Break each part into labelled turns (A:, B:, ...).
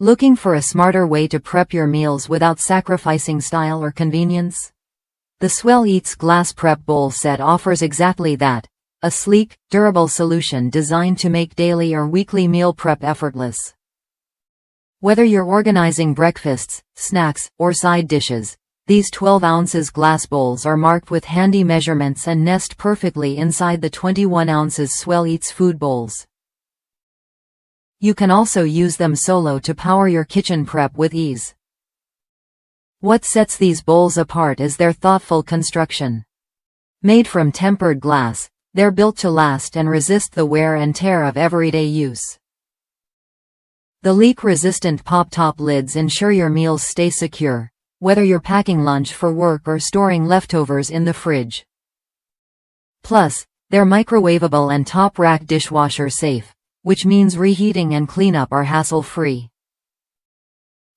A: Looking for a smarter way to prep your meals without sacrificing style or convenience? The Swell Eats Glass Prep Bowl Set offers exactly that, a sleek, durable solution designed to make daily or weekly meal prep effortless. Whether you're organizing breakfasts, snacks, or side dishes, these 12 ounces glass bowls are marked with handy measurements and nest perfectly inside the 21 ounces Swell Eats food bowls. You can also use them solo to power your kitchen prep with ease. What sets these bowls apart is their thoughtful construction. Made from tempered glass, they're built to last and resist the wear and tear of everyday use. The leak-resistant pop-top lids ensure your meals stay secure, whether you're packing lunch for work or storing leftovers in the fridge. Plus, they're microwaveable and top-rack dishwasher-safe, which means reheating and cleanup are hassle-free.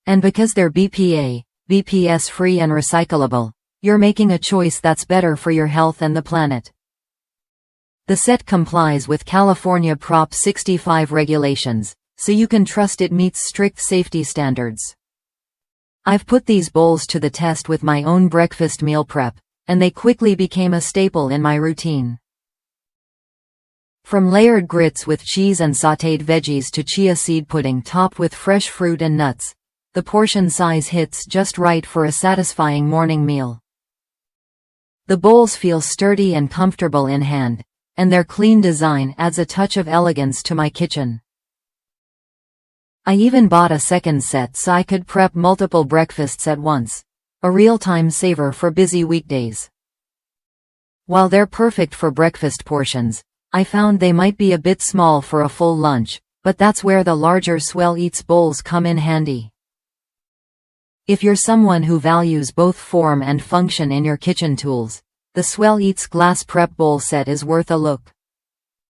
A: And because they're BPS-free and recyclable, you're making a choice that's better for your health and the planet. The set complies with California Prop 65 regulations, so you can trust it meets strict safety standards. I've put these bowls to the test with my own breakfast meal prep, and they quickly became a staple in my routine. From layered grits with cheese and sautéed veggies to chia seed pudding topped with fresh fruit and nuts, the portion size hits just right for a satisfying morning meal. The bowls feel sturdy and comfortable in hand, and their clean design adds a touch of elegance to my kitchen. I even bought a second set so I could prep multiple breakfasts at once, a real-time saver for busy weekdays. While they're perfect for breakfast portions, I found they might be a bit small for a full lunch, but that's where the larger Swell Eats bowls come in handy. If you're someone who values both form and function in your kitchen tools, the Swell Eats Glass Prep Bowl Set is worth a look.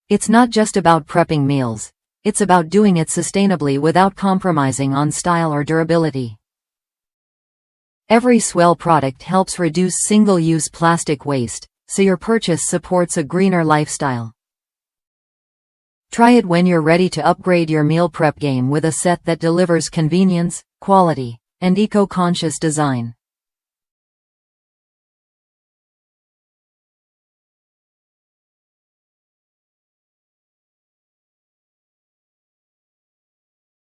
A: It's not just about prepping meals, it's about doing it sustainably without compromising on style or durability. Every Swell product helps reduce single-use plastic waste, so your purchase supports a greener lifestyle. Try it when you're ready to upgrade your meal prep game with a set that delivers convenience, quality, and eco-conscious design.